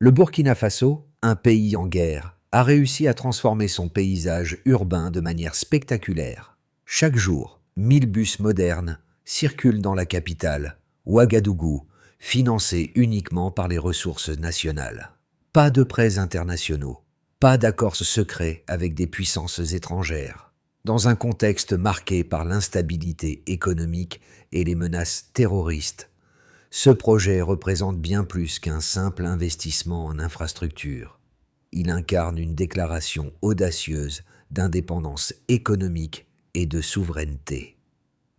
Le Burkina Faso, un pays en guerre, a réussi à transformer son paysage urbain de manière spectaculaire. Chaque jour, 1000 bus modernes circulent dans la capitale, Ouagadougou, financés uniquement par les ressources nationales. Pas de prêts internationaux, pas d'accords secrets avec des puissances étrangères. Dans un contexte marqué par l'instabilité économique et les menaces terroristes, ce projet représente bien plus qu'un simple investissement en infrastructure. Il incarne une déclaration audacieuse d'indépendance économique et de souveraineté.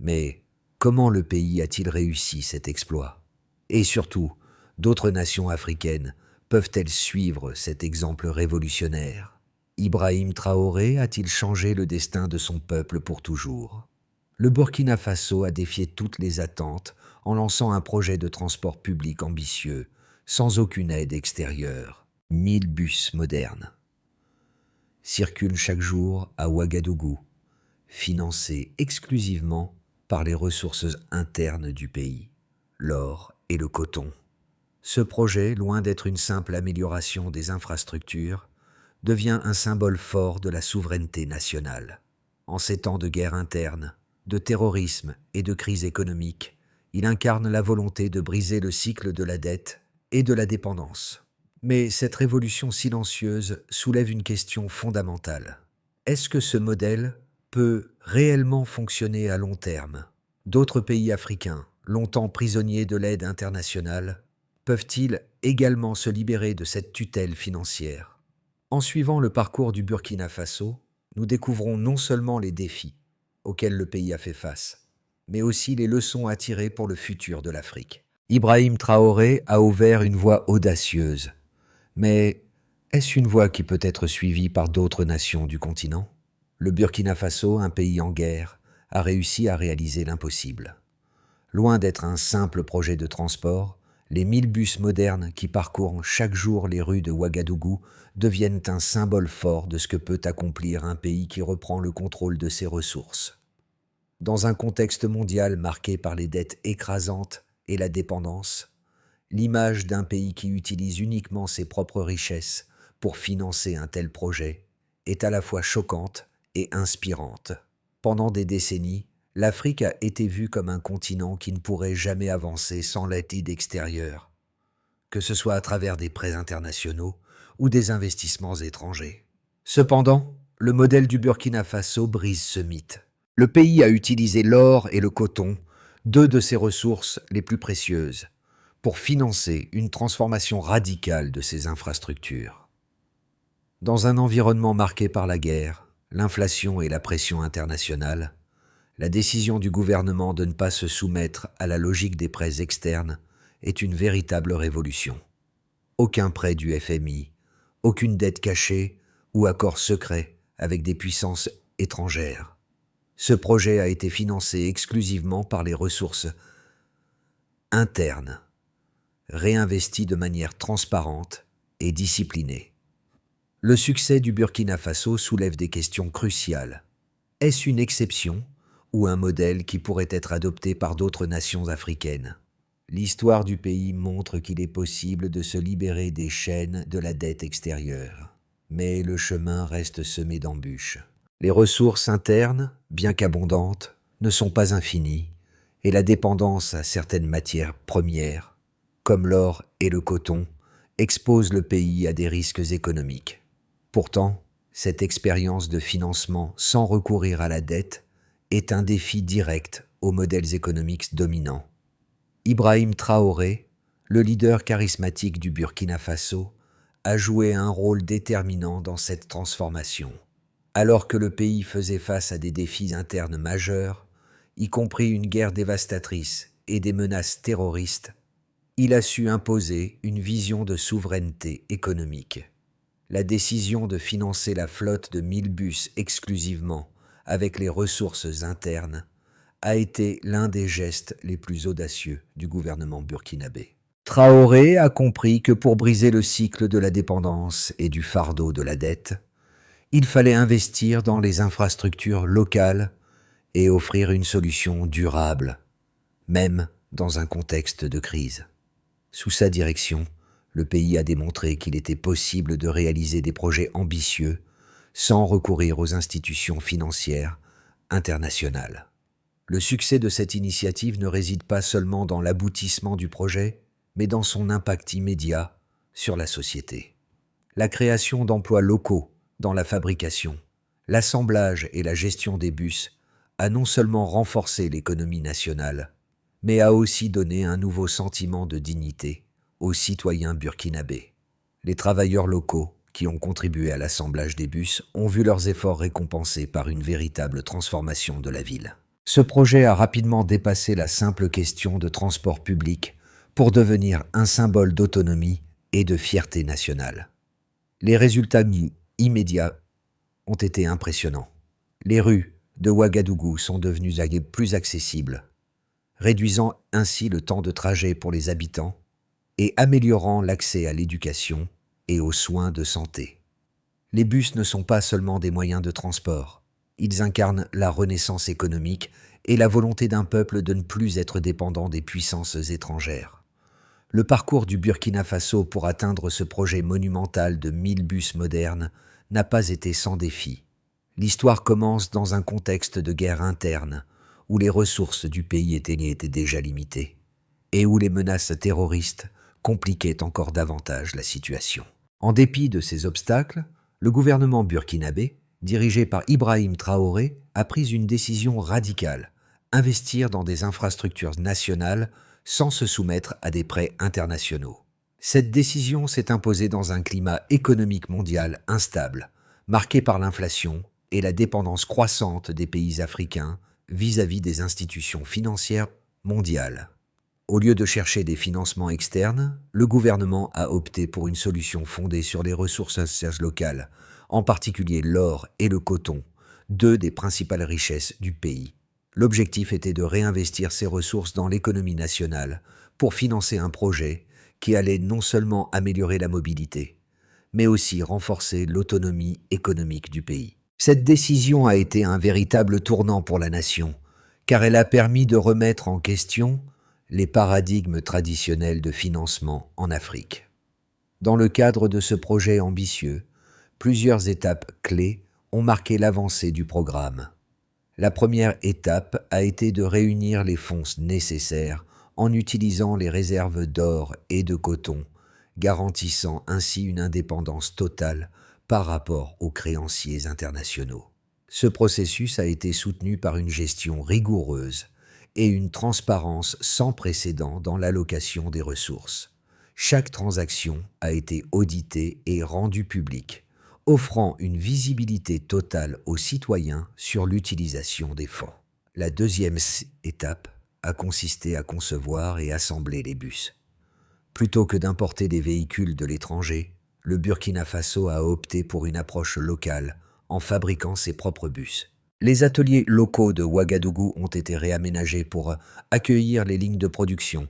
Mais comment le pays a-t-il réussi cet exploit? Et surtout, d'autres nations africaines peuvent-elles suivre cet exemple révolutionnaire? Ibrahim Traoré a-t-il changé le destin de son peuple pour toujours? Le Burkina Faso a défié toutes les attentes en lançant un projet de transport public ambitieux, sans aucune aide extérieure. 1000 bus modernes circulent chaque jour à Ouagadougou, financés exclusivement par les ressources internes du pays, l'or et le coton. Ce projet, loin d'être une simple amélioration des infrastructures, devient un symbole fort de la souveraineté nationale. En ces temps de guerre interne, de terrorisme et de crise économique, il incarne la volonté de briser le cycle de la dette et de la dépendance. Mais cette révolution silencieuse soulève une question fondamentale. Est-ce que ce modèle peut réellement fonctionner à long terme? D'autres pays africains, longtemps prisonniers de l'aide internationale, peuvent-ils également se libérer de cette tutelle financière? En suivant le parcours du Burkina Faso, nous découvrons non seulement les défis auxquels le pays a fait face, mais aussi les leçons à tirer pour le futur de l'Afrique. Ibrahim Traoré a ouvert une voie audacieuse, mais est-ce une voie qui peut être suivie par d'autres nations du continent? Le Burkina Faso, un pays en guerre, a réussi à réaliser l'impossible. Loin d'être un simple projet de transport, les 1000 bus modernes qui parcourent chaque jour les rues de Ouagadougou deviennent un symbole fort de ce que peut accomplir un pays qui reprend le contrôle de ses ressources. Dans un contexte mondial marqué par les dettes écrasantes et la dépendance, l'image d'un pays qui utilise uniquement ses propres richesses pour financer un tel projet est à la fois choquante et inspirante. Pendant des décennies, l'Afrique a été vue comme un continent qui ne pourrait jamais avancer sans l'aide extérieure, que ce soit à travers des prêts internationaux ou des investissements étrangers. Cependant, le modèle du Burkina Faso brise ce mythe. Le pays a utilisé l'or et le coton, deux de ses ressources les plus précieuses, pour financer une transformation radicale de ses infrastructures. Dans un environnement marqué par la guerre, l'inflation et la pression internationale, la décision du gouvernement de ne pas se soumettre à la logique des prêts externes est une véritable révolution. Aucun prêt du FMI, aucune dette cachée ou accord secret avec des puissances étrangères. Ce projet a été financé exclusivement par les ressources internes, réinvesties de manière transparente et disciplinée. Le succès du Burkina Faso soulève des questions cruciales. Est-ce une exception ou un modèle qui pourrait être adopté par d'autres nations africaines? L'histoire du pays montre qu'il est possible de se libérer des chaînes de la dette extérieure. Mais le chemin reste semé d'embûches. Les ressources internes, bien qu'abondantes, ne sont pas infinies, et la dépendance à certaines matières premières, comme l'or et le coton, expose le pays à des risques économiques. Pourtant, cette expérience de financement sans recourir à la dette est un défi direct aux modèles économiques dominants. Ibrahim Traoré, le leader charismatique du Burkina Faso, a joué un rôle déterminant dans cette transformation. Alors que le pays faisait face à des défis internes majeurs, y compris une guerre dévastatrice et des menaces terroristes, il a su imposer une vision de souveraineté économique. La décision de financer la flotte de 1000 bus exclusivement avec les ressources internes a été l'un des gestes les plus audacieux du gouvernement burkinabé. Traoré a compris que pour briser le cycle de la dépendance et du fardeau de la dette, il fallait investir dans les infrastructures locales et offrir une solution durable, même dans un contexte de crise. Sous sa direction, Le pays a démontré qu'il était possible de réaliser des projets ambitieux sans recourir aux institutions financières internationales. Le succès de cette initiative ne réside pas seulement dans l'aboutissement du projet, mais dans son impact immédiat sur la société. La création d'emplois locaux dans la fabrication, l'assemblage et la gestion des bus a non seulement renforcé l'économie nationale, mais a aussi donné un nouveau sentiment de dignité aux citoyens burkinabés. Les travailleurs locaux qui ont contribué à l'assemblage des bus ont vu leurs efforts récompensés par une véritable transformation de la ville. Ce projet a rapidement dépassé la simple question de transport public pour devenir un symbole d'autonomie et de fierté nationale. Les résultats immédiats ont été impressionnants. Les rues de Ouagadougou sont devenues plus accessibles, réduisant ainsi le temps de trajet pour les habitants et améliorant l'accès à l'éducation et aux soins de santé. Les bus ne sont pas seulement des moyens de transport, ils incarnent la renaissance économique et la volonté d'un peuple de ne plus être dépendant des puissances étrangères. Le parcours du Burkina Faso pour atteindre ce projet monumental de 1000 bus modernes n'a pas été sans défi. L'histoire commence dans un contexte de guerre interne, où les ressources du pays étaient déjà limitées, et où les menaces terroristes compliquaient encore davantage la situation. En dépit de ces obstacles, le gouvernement burkinabé, dirigé par Ibrahim Traoré, a pris une décision radicale, investir dans des infrastructures nationales sans se soumettre à des prêts internationaux. Cette décision s'est imposée dans un climat économique mondial instable, marqué par l'inflation et la dépendance croissante des pays africains vis-à-vis des institutions financières mondiales. Au lieu de chercher des financements externes, le gouvernement a opté pour une solution fondée sur les ressources locales, en particulier l'or et le coton, deux des principales richesses du pays. L'objectif était de réinvestir ces ressources dans l'économie nationale pour financer un projet qui allait non seulement améliorer la mobilité, mais aussi renforcer l'autonomie économique du pays. Cette décision a été un véritable tournant pour la nation, car elle a permis de remettre en question les paradigmes traditionnels de financement en Afrique. Dans le cadre de ce projet ambitieux, plusieurs étapes clés ont marqué l'avancée du programme. La première étape a été de réunir les fonds nécessaires en utilisant les réserves d'or et de coton, garantissant ainsi une indépendance totale par rapport aux créanciers internationaux. Ce processus a été soutenu par une gestion rigoureuse et une transparence sans précédent dans l'allocation des ressources. Chaque transaction a été auditée et rendue publique, offrant une visibilité totale aux citoyens sur l'utilisation des fonds. La deuxième étape a consisté à concevoir et assembler les bus. Plutôt que d'importer des véhicules de l'étranger, le Burkina Faso a opté pour une approche locale en fabriquant ses propres bus. Les ateliers locaux de Ouagadougou ont été réaménagés pour accueillir les lignes de production,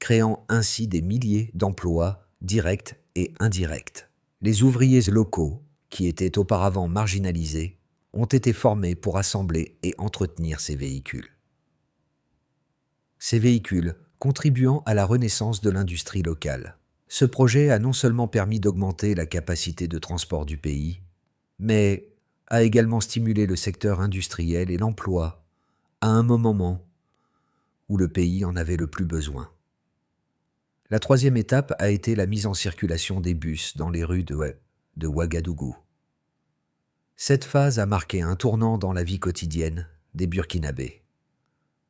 créant ainsi des milliers d'emplois directs et indirects. Les ouvriers locaux, qui étaient auparavant marginalisés, ont été formés pour assembler et entretenir ces véhicules. Ces véhicules contribuant à la renaissance de l'industrie locale. Ce projet a non seulement permis d'augmenter la capacité de transport du pays, mais a également stimulé le secteur industriel et l'emploi à un moment où le pays en avait le plus besoin. La troisième étape a été la mise en circulation des bus dans les rues de Ouagadougou. Cette phase a marqué un tournant dans la vie quotidienne des Burkinabés.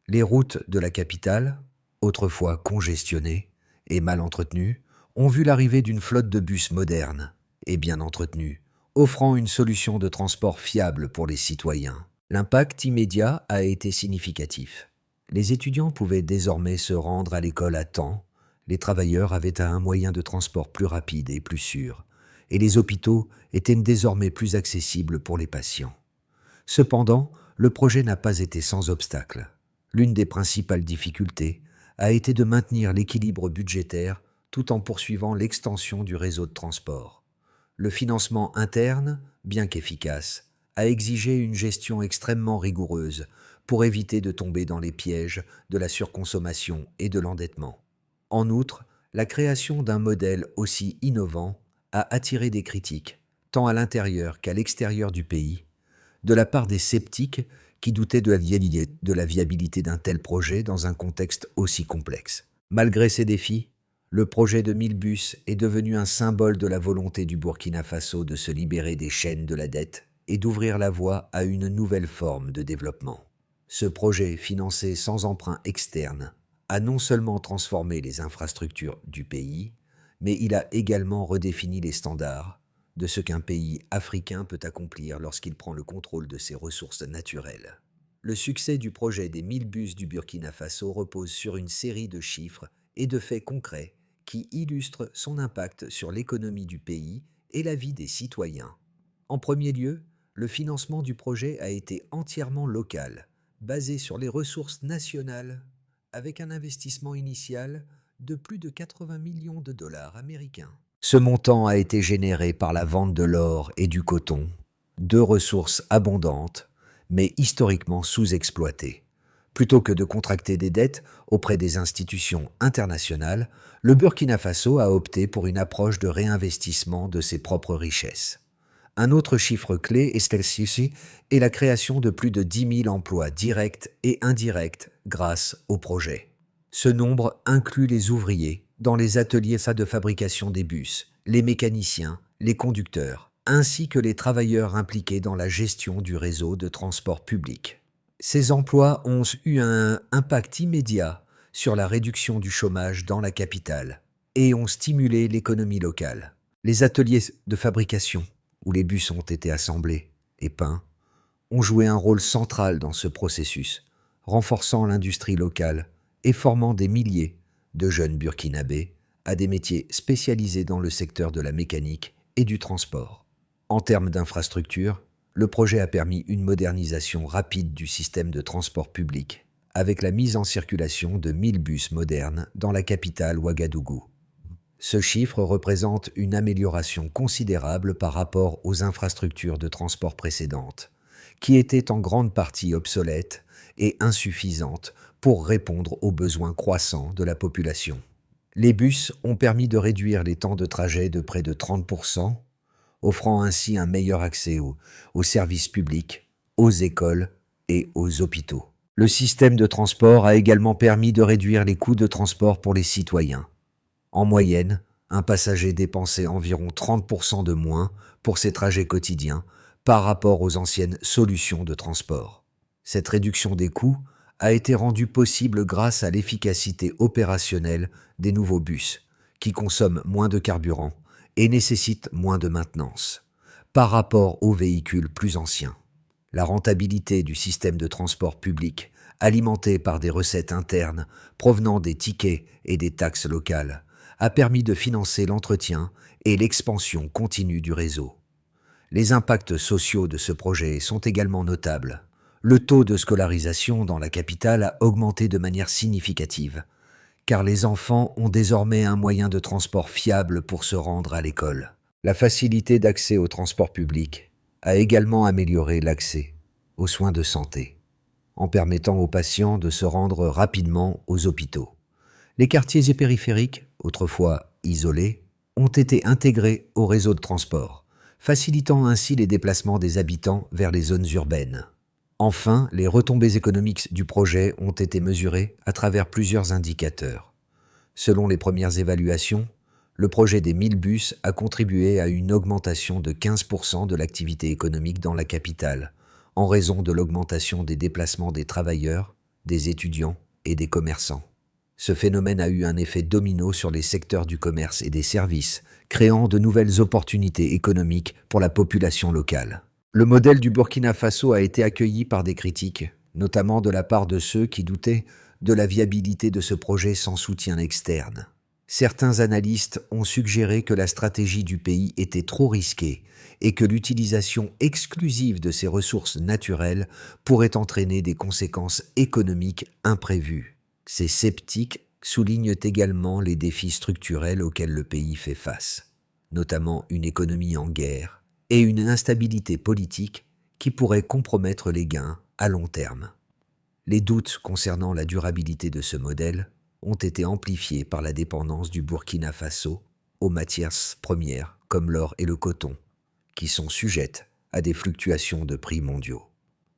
Les routes de la capitale, autrefois congestionnées et mal entretenues, ont vu l'arrivée d'une flotte de bus modernes et bien entretenus, offrant une solution de transport fiable pour les citoyens. L'impact immédiat a été significatif. Les étudiants pouvaient désormais se rendre à l'école à temps, les travailleurs avaient un moyen de transport plus rapide et plus sûr, et les hôpitaux étaient désormais plus accessibles pour les patients. Cependant, le projet n'a pas été sans obstacle. L'une des principales difficultés a été de maintenir l'équilibre budgétaire tout en poursuivant l'extension du réseau de transport. Le financement interne, bien qu'efficace, a exigé une gestion extrêmement rigoureuse pour éviter de tomber dans les pièges de la surconsommation et de l'endettement. En outre, La création d'un modèle aussi innovant a attiré des critiques, tant à l'intérieur qu'à l'extérieur du pays, de la part des sceptiques qui doutaient de la viabilité d'un tel projet dans un contexte aussi complexe. Malgré ces défis, le projet de 1000 bus est devenu un symbole de la volonté du Burkina Faso de se libérer des chaînes de la dette et d'ouvrir la voie à une nouvelle forme de développement. Ce projet, financé sans emprunt externe, a non seulement transformé les infrastructures du pays, mais il a également redéfini les standards de ce qu'un pays africain peut accomplir lorsqu'il prend le contrôle de ses ressources naturelles. Le succès du projet des 1000 bus du Burkina Faso repose sur une série de chiffres et de faits concrets qui illustrent son impact sur l'économie du pays et la vie des citoyens. En premier lieu, le financement du projet a été entièrement local, basé sur les ressources nationales, avec un investissement initial de plus de 80 millions de dollars américains. Ce montant a été généré par la vente de l'or et du coton, deux ressources abondantes, mais historiquement sous-exploitées. Plutôt que de contracter des dettes auprès des institutions internationales, le Burkina Faso a opté pour une approche de réinvestissement de ses propres richesses. Un autre chiffre clé est la création de plus de 10 000 emplois directs et indirects grâce au projet. Ce nombre inclut les ouvriers dans les ateliers de fabrication des bus, les mécaniciens, les conducteurs, ainsi que les travailleurs impliqués dans la gestion du réseau de transport public. Ces emplois ont eu un impact immédiat sur la réduction du chômage dans la capitale et ont stimulé l'économie locale. Les ateliers de fabrication, où les bus ont été assemblés et peints, ont joué un rôle central dans ce processus, renforçant l'industrie locale et formant des milliers de jeunes burkinabés à des métiers spécialisés dans le secteur de la mécanique et du transport. En termes d'infrastructure, le projet a permis une modernisation rapide du système de transport public, avec la mise en circulation de 1000 bus modernes dans la capitale Ouagadougou. Ce chiffre représente une amélioration considérable par rapport aux infrastructures de transport précédentes, qui étaient en grande partie obsolètes et insuffisantes pour répondre aux besoins croissants de la population. Les bus ont permis de réduire les temps de trajet de près de 30%, offrant ainsi un meilleur accès aux services publics, aux écoles et aux hôpitaux. Le système de transport a également permis de réduire les coûts de transport pour les citoyens. En moyenne, un passager dépensait environ 30% de moins pour ses trajets quotidiens par rapport aux anciennes solutions de transport. Cette réduction des coûts a été rendue possible grâce à l'efficacité opérationnelle des nouveaux bus, qui consomment moins de carburant et nécessitent moins de maintenance, par rapport aux véhicules plus anciens. La rentabilité du système de transport public, alimenté par des recettes internes provenant des tickets et des taxes locales, a permis de financer l'entretien et l'expansion continue du réseau. Les impacts sociaux de ce projet sont également notables. Le taux de scolarisation dans la capitale a augmenté de manière significative, car les enfants ont désormais un moyen de transport fiable pour se rendre à l'école. La facilité d'accès au transport public a également amélioré l'accès aux soins de santé, en permettant aux patients de se rendre rapidement aux hôpitaux. Les quartiers périphériques, autrefois isolés, ont été intégrés au réseau de transport, facilitant ainsi les déplacements des habitants vers les zones urbaines. Enfin, les retombées économiques du projet ont été mesurées à travers plusieurs indicateurs. Selon les premières évaluations, le projet des 1000 bus a contribué à une augmentation de 15% de l'activité économique dans la capitale, en raison de l'augmentation des déplacements des travailleurs, des étudiants et des commerçants. Ce phénomène a eu un effet domino sur les secteurs du commerce et des services, créant de nouvelles opportunités économiques pour la population locale. Le modèle du Burkina Faso a été accueilli par des critiques, notamment de la part de ceux qui doutaient de la viabilité de ce projet sans soutien externe. Certains analystes ont suggéré que la stratégie du pays était trop risquée et que l'utilisation exclusive de ses ressources naturelles pourrait entraîner des conséquences économiques imprévues. Ces sceptiques soulignent également les défis structurels auxquels le pays fait face, notamment une économie en guerre et une instabilité politique qui pourrait compromettre les gains à long terme. Les doutes concernant la durabilité de ce modèle ont été amplifiés par la dépendance du Burkina Faso aux matières premières comme l'or et le coton, qui sont sujettes à des fluctuations de prix mondiaux.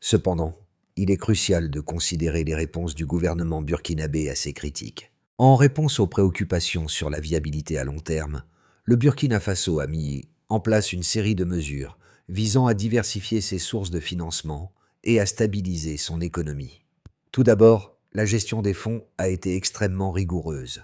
Cependant, il est crucial de considérer les réponses du gouvernement burkinabé à ces critiques. En réponse aux préoccupations sur la viabilité à long terme, le Burkina Faso a mis en place une série de mesures visant à diversifier ses sources de financement et à stabiliser son économie. Tout d'abord, la gestion des fonds a été extrêmement rigoureuse.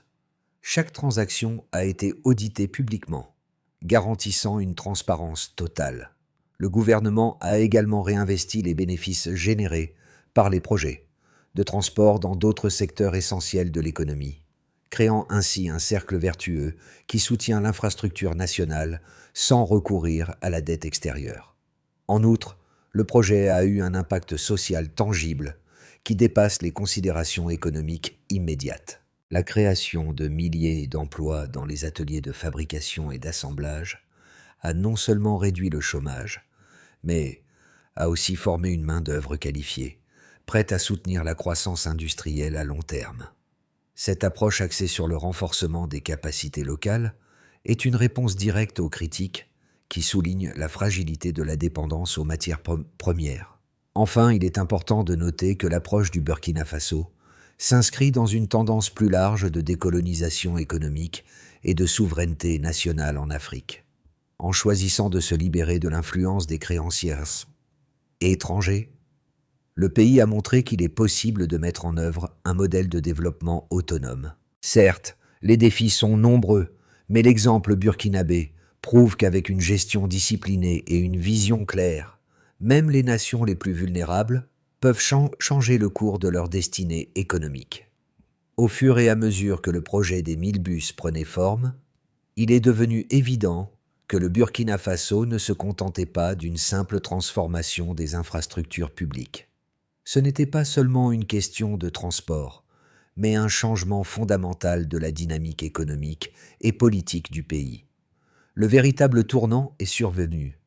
Chaque transaction a été auditée publiquement, garantissant une transparence totale. Le gouvernement a également réinvesti les bénéfices générés par les projets de transport dans d'autres secteurs essentiels de l'économie, créant ainsi un cercle vertueux qui soutient l'infrastructure nationale sans recourir à la dette extérieure. En outre, le projet a eu un impact social tangible qui dépasse les considérations économiques immédiates. La création de milliers d'emplois dans les ateliers de fabrication et d'assemblage a non seulement réduit le chômage, mais a aussi formé une main-d'œuvre qualifiée, prête à soutenir la croissance industrielle à long terme. Cette approche axée sur le renforcement des capacités locales est une réponse directe aux critiques qui soulignent la fragilité de la dépendance aux matières premières. Enfin, il est important de noter que l'approche du Burkina Faso s'inscrit dans une tendance plus large de décolonisation économique et de souveraineté nationale en Afrique. En choisissant de se libérer de l'influence des créanciers étrangers, le pays a montré qu'il est possible de mettre en œuvre un modèle de développement autonome. Certes, les défis sont nombreux, mais l'exemple burkinabé prouve qu'avec une gestion disciplinée et une vision claire, même les nations les plus vulnérables peuvent changer le cours de leur destinée économique. Au fur et à mesure que le projet des 1000 bus prenait forme, il est devenu évident que le Burkina Faso ne se contentait pas d'une simple transformation des infrastructures publiques. Ce n'était pas seulement une question de transport, mais un changement fondamental de la dynamique économique et politique du pays. Le véritable tournant est survenu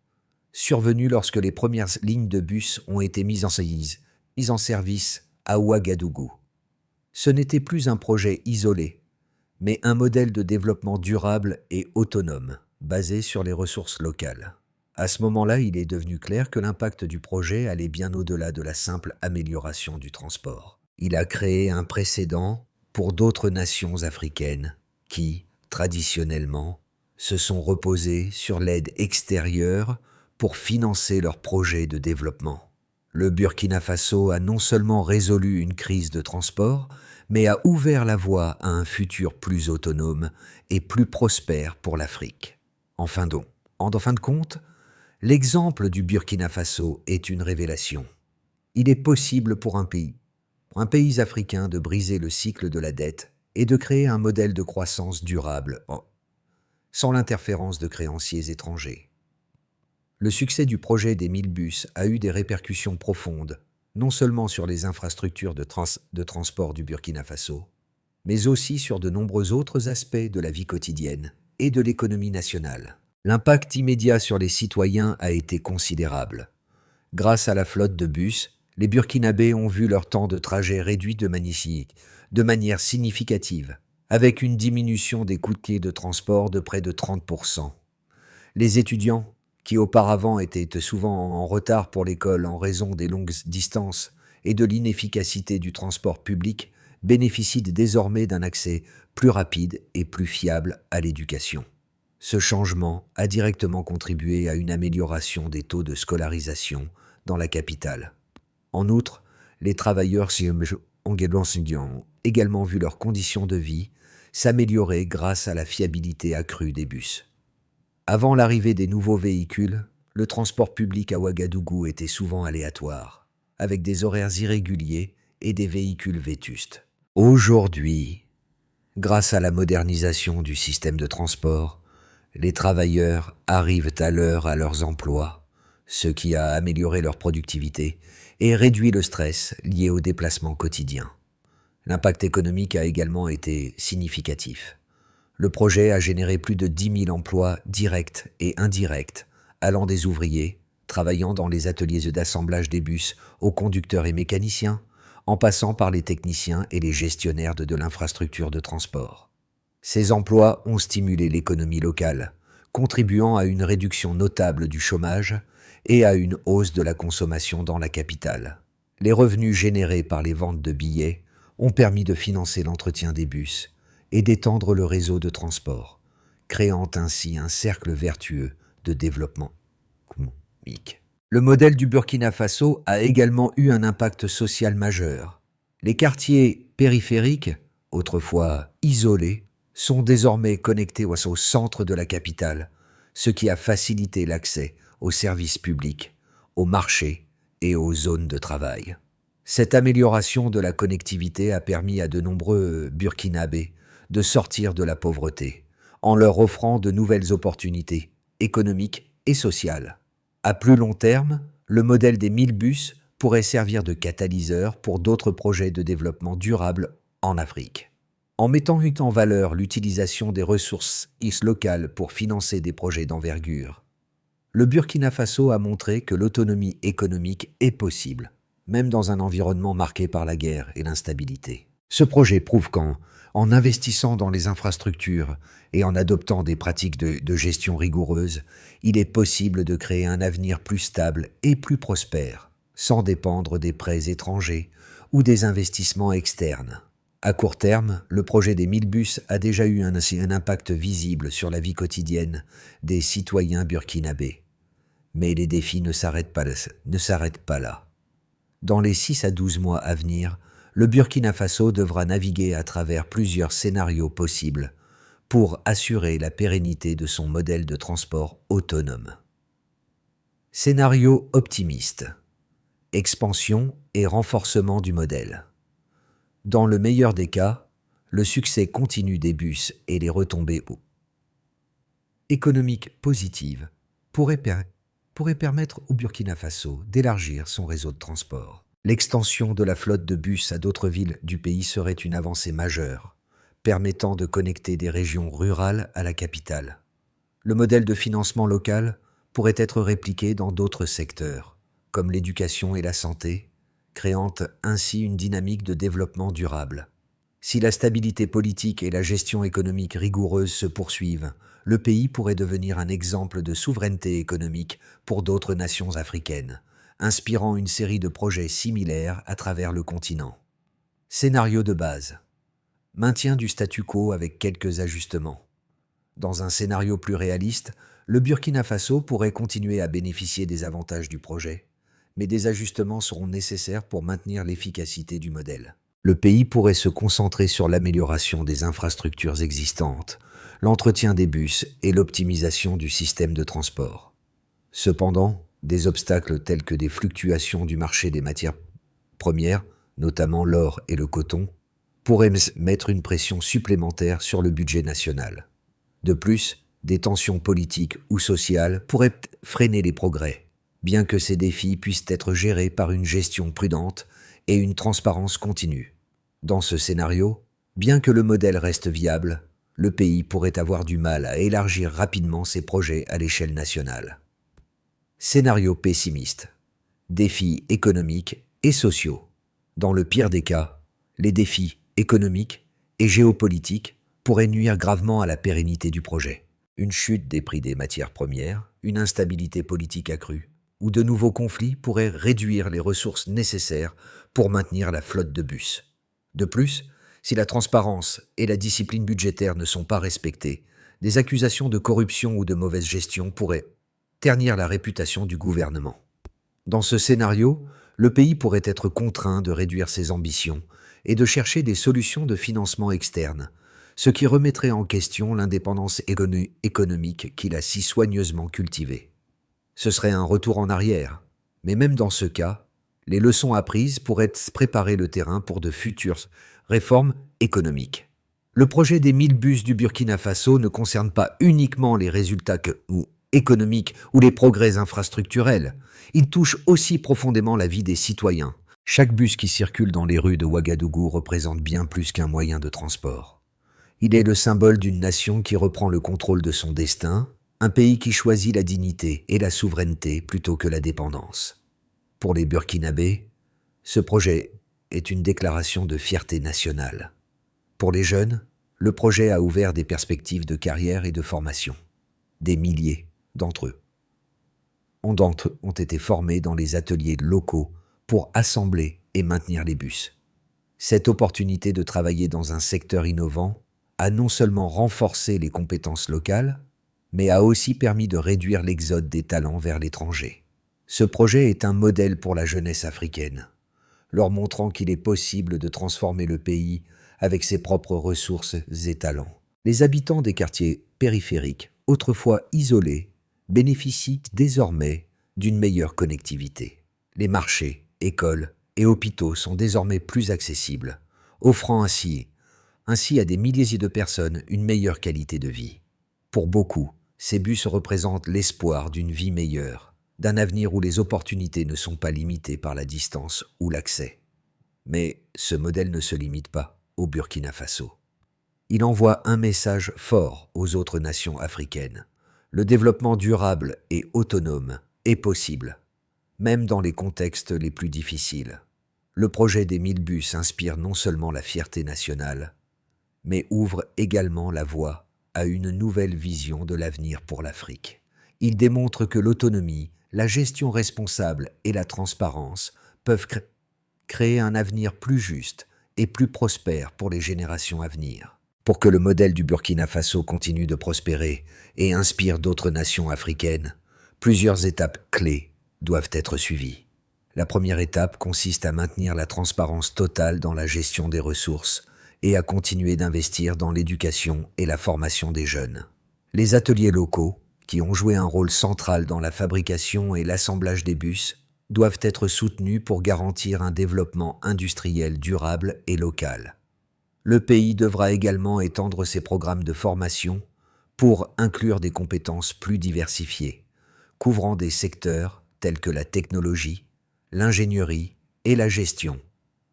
lorsque les premières lignes de bus ont été mises en service à Ouagadougou. Ce n'était plus un projet isolé, mais un modèle de développement durable et autonome, basé sur les ressources locales. À ce moment-là, il est devenu clair que l'impact du projet allait bien au-delà de la simple amélioration du transport. Il a créé un précédent pour d'autres nations africaines qui, traditionnellement, se sont reposées sur l'aide extérieure pour financer leurs projets de développement. Le Burkina Faso a non seulement résolu une crise de transport, mais a ouvert la voie à un futur plus autonome et plus prospère pour l'Afrique. En fin de compte, l'exemple du Burkina Faso est une révélation. Il est possible pour un pays africain de briser le cycle de la dette et de créer un modèle de croissance durable, sans l'interférence de créanciers étrangers. Le succès du projet des 1000 bus a eu des répercussions profondes, non seulement sur les infrastructures de transport du Burkina Faso, mais aussi sur de nombreux autres aspects de la vie quotidienne et de l'économie nationale. L'impact immédiat sur les citoyens a été considérable. Grâce à la flotte de bus, les Burkinabés ont vu leur temps de trajet réduit de manière significative, avec une diminution des coûts de transport de près de 30%. Les étudiants, qui auparavant étaient souvent en retard pour l'école en raison des longues distances et de l'inefficacité du transport public, bénéficient désormais d'un accès plus rapide et plus fiable à l'éducation. Ce changement a directement contribué à une amélioration des taux de scolarisation dans la capitale. En outre, les travailleurs ont également vu leurs conditions de vie s'améliorer grâce à la fiabilité accrue des bus. Avant l'arrivée des nouveaux véhicules, le transport public à Ouagadougou était souvent aléatoire, avec des horaires irréguliers et des véhicules vétustes. Aujourd'hui, grâce à la modernisation du système de transport, les travailleurs arrivent à l'heure à leurs emplois, ce qui a amélioré leur productivité et réduit le stress lié aux déplacements quotidiens. L'impact économique a également été significatif. Le projet a généré plus de 10 000 emplois directs et indirects, allant des ouvriers, travaillant dans les ateliers d'assemblage des bus, aux conducteurs et mécaniciens, en passant par les techniciens et les gestionnaires de l'infrastructure de transport. Ces emplois ont stimulé l'économie locale, contribuant à une réduction notable du chômage et à une hausse de la consommation dans la capitale. Les revenus générés par les ventes de billets ont permis de financer l'entretien des bus et d'étendre le réseau de transport, créant ainsi un cercle vertueux de développement économique. Le modèle du Burkina Faso a également eu un impact social majeur. Les quartiers périphériques, autrefois isolés, sont désormais connectés au centre de la capitale, ce qui a facilité l'accès aux services publics, aux marchés et aux zones de travail. Cette amélioration de la connectivité a permis à de nombreux Burkinabés de sortir de la pauvreté, en leur offrant de nouvelles opportunités économiques et sociales. À plus long terme, le modèle des 1000 bus pourrait servir de catalyseur pour d'autres projets de développement durable en Afrique. En mettant en valeur l'utilisation des ressources locales pour financer des projets d'envergure, le Burkina Faso a montré que l'autonomie économique est possible, même dans un environnement marqué par la guerre et l'instabilité. Ce projet prouve qu'en investissant dans les infrastructures et en adoptant des pratiques de gestion rigoureuses, il est possible de créer un avenir plus stable et plus prospère, sans dépendre des prêts étrangers ou des investissements externes. À court terme, le projet des 1000 bus a déjà eu un impact visible sur la vie quotidienne des citoyens burkinabés. Mais les défis ne s'arrêtent pas là. Dans les 6 à 12 mois à venir, le Burkina Faso devra naviguer à travers plusieurs scénarios possibles pour assurer la pérennité de son modèle de transport autonome. Scénario optimiste. Expansion et renforcement du modèle. Dans le meilleur des cas, le succès continu des bus et les retombées économiques positives pourraient permettre au Burkina Faso d'élargir son réseau de transport. L'extension de la flotte de bus à d'autres villes du pays serait une avancée majeure, permettant de connecter des régions rurales à la capitale. Le modèle de financement local pourrait être répliqué dans d'autres secteurs, comme l'éducation et la santé, créant ainsi une dynamique de développement durable. Si la stabilité politique et la gestion économique rigoureuse se poursuivent, le pays pourrait devenir un exemple de souveraineté économique pour d'autres nations africaines, inspirant une série de projets similaires à travers le continent. Scénario de base. Maintien du statu quo avec quelques ajustements. Dans un scénario plus réaliste, le Burkina Faso pourrait continuer à bénéficier des avantages du projet, mais des ajustements seront nécessaires pour maintenir l'efficacité du modèle. Le pays pourrait se concentrer sur l'amélioration des infrastructures existantes, l'entretien des bus et l'optimisation du système de transport. Cependant, des obstacles tels que des fluctuations du marché des matières premières, notamment l'or et le coton, pourraient mettre une pression supplémentaire sur le budget national. De plus, des tensions politiques ou sociales pourraient freiner les progrès, bien que ces défis puissent être gérés par une gestion prudente et une transparence continue. Dans ce scénario, bien que le modèle reste viable, le pays pourrait avoir du mal à élargir rapidement ses projets à l'échelle nationale. Scénario pessimiste. Défis économiques et sociaux. Dans le pire des cas, les défis économiques et géopolitiques pourraient nuire gravement à la pérennité du projet. Une chute des prix des matières premières, une instabilité politique accrue, ou de nouveaux conflits pourraient réduire les ressources nécessaires pour maintenir la flotte de bus. De plus, si la transparence et la discipline budgétaire ne sont pas respectées, des accusations de corruption ou de mauvaise gestion pourraient ternir la réputation du gouvernement. Dans ce scénario, le pays pourrait être contraint de réduire ses ambitions et de chercher des solutions de financement externe, ce qui remettrait en question l'indépendance économique qu'il a si soigneusement cultivée. Ce serait un retour en arrière, mais même dans ce cas, les leçons apprises pourraient préparer le terrain pour de futures réformes économiques. Le projet des 1000 bus du Burkina Faso ne concerne pas uniquement les résultats économiques ou les progrès infrastructurels, il touche aussi profondément la vie des citoyens. Chaque bus qui circule dans les rues de Ouagadougou représente bien plus qu'un moyen de transport. Il est le symbole d'une nation qui reprend le contrôle de son destin, un pays qui choisit la dignité et la souveraineté plutôt que la dépendance. Pour les Burkinabés, ce projet est une déclaration de fierté nationale. Pour les jeunes, le projet a ouvert des perspectives de carrière et de formation. Des milliers d'entre eux ont été formés dans les ateliers locaux pour assembler et maintenir les bus. Cette opportunité de travailler dans un secteur innovant a non seulement renforcé les compétences locales, mais a aussi permis de réduire l'exode des talents vers l'étranger. Ce projet est un modèle pour la jeunesse africaine, leur montrant qu'il est possible de transformer le pays avec ses propres ressources et talents. Les habitants des quartiers périphériques, autrefois isolés, bénéficient désormais d'une meilleure connectivité. Les marchés, écoles et hôpitaux sont désormais plus accessibles, offrant ainsi à des milliers de personnes une meilleure qualité de vie. Pour beaucoup, ces bus représentent l'espoir d'une vie meilleure, d'un avenir où les opportunités ne sont pas limitées par la distance ou l'accès. Mais ce modèle ne se limite pas au Burkina Faso. Il envoie un message fort aux autres nations africaines. Le développement durable et autonome est possible, même dans les contextes les plus difficiles. Le projet des 1000 bus inspire non seulement la fierté nationale, mais ouvre également la voie à une nouvelle vision de l'avenir pour l'Afrique. Il démontre que l'autonomie, la gestion responsable et la transparence peuvent créer un avenir plus juste et plus prospère pour les générations à venir. Pour que le modèle du Burkina Faso continue de prospérer et inspire d'autres nations africaines, plusieurs étapes clés doivent être suivies. La première étape consiste à maintenir la transparence totale dans la gestion des ressources et à continuer d'investir dans l'éducation et la formation des jeunes. Les ateliers locaux, qui ont joué un rôle central dans la fabrication et l'assemblage des bus, doivent être soutenus pour garantir un développement industriel durable et local. Le pays devra également étendre ses programmes de formation pour inclure des compétences plus diversifiées, couvrant des secteurs tels que la technologie, l'ingénierie et la gestion,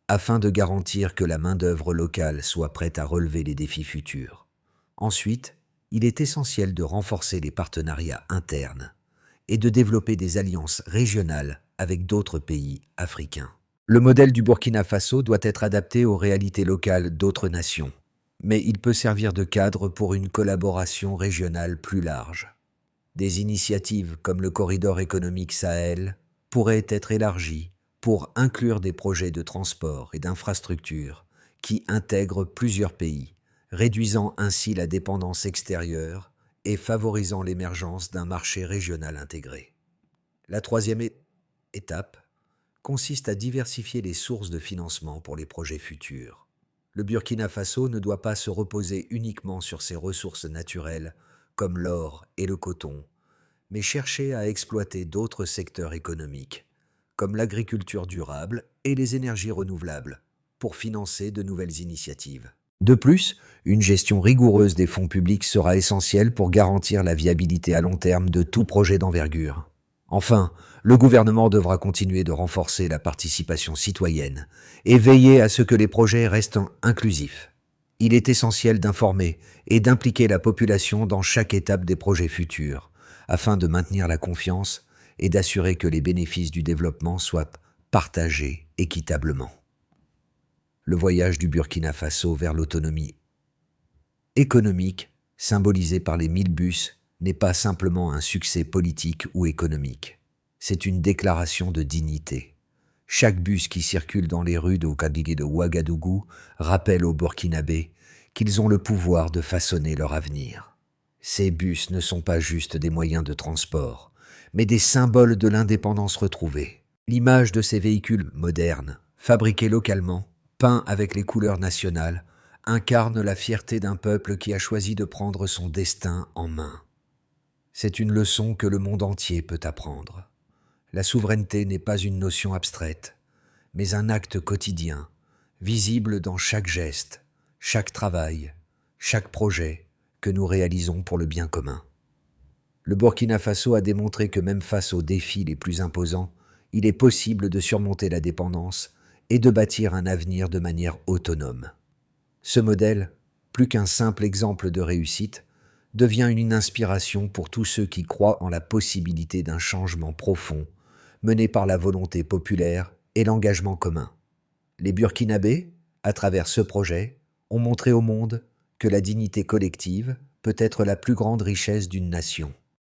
afin de garantir que la main-d'œuvre locale soit prête à relever les défis futurs. Ensuite, il est essentiel de renforcer les partenariats internes et de développer des alliances régionales avec d'autres pays africains. Le modèle du Burkina Faso doit être adapté aux réalités locales d'autres nations, mais il peut servir de cadre pour une collaboration régionale plus large. Des initiatives comme le Corridor économique Sahel pourraient être élargies pour inclure des projets de transport et d'infrastructure qui intègrent plusieurs pays, réduisant ainsi la dépendance extérieure et favorisant l'émergence d'un marché régional intégré. La troisième étape consiste à diversifier les sources de financement pour les projets futurs. Le Burkina Faso ne doit pas se reposer uniquement sur ses ressources naturelles comme l'or et le coton, mais chercher à exploiter d'autres secteurs économiques, comme l'agriculture durable et les énergies renouvelables, pour financer de nouvelles initiatives. De plus, une gestion rigoureuse des fonds publics sera essentielle pour garantir la viabilité à long terme de tout projet d'envergure. Enfin, le gouvernement devra continuer de renforcer la participation citoyenne et veiller à ce que les projets restent inclusifs. Il est essentiel d'informer et d'impliquer la population dans chaque étape des projets futurs, afin de maintenir la confiance et d'assurer que les bénéfices du développement soient partagés équitablement. Le voyage du Burkina Faso vers l'autonomie économique, symbolisé par les 1000 bus, n'est pas simplement un succès politique ou économique. C'est une déclaration de dignité. Chaque bus qui circule dans les rues d'Ouagadougou et de Ouagadougou rappelle aux Burkinabés qu'ils ont le pouvoir de façonner leur avenir. Ces bus ne sont pas juste des moyens de transport, mais des symboles de l'indépendance retrouvée. L'image de ces véhicules modernes, fabriqués localement, peints avec les couleurs nationales, incarne la fierté d'un peuple qui a choisi de prendre son destin en main. C'est une leçon que le monde entier peut apprendre. La souveraineté n'est pas une notion abstraite, mais un acte quotidien, visible dans chaque geste, chaque travail, chaque projet que nous réalisons pour le bien commun. Le Burkina Faso a démontré que même face aux défis les plus imposants, il est possible de surmonter la dépendance et de bâtir un avenir de manière autonome. Ce modèle, plus qu'un simple exemple de réussite, devient une inspiration pour tous ceux qui croient en la possibilité d'un changement profond mené par la volonté populaire et l'engagement commun. Les Burkinabés, à travers ce projet, ont montré au monde que la dignité collective peut être la plus grande richesse d'une nation.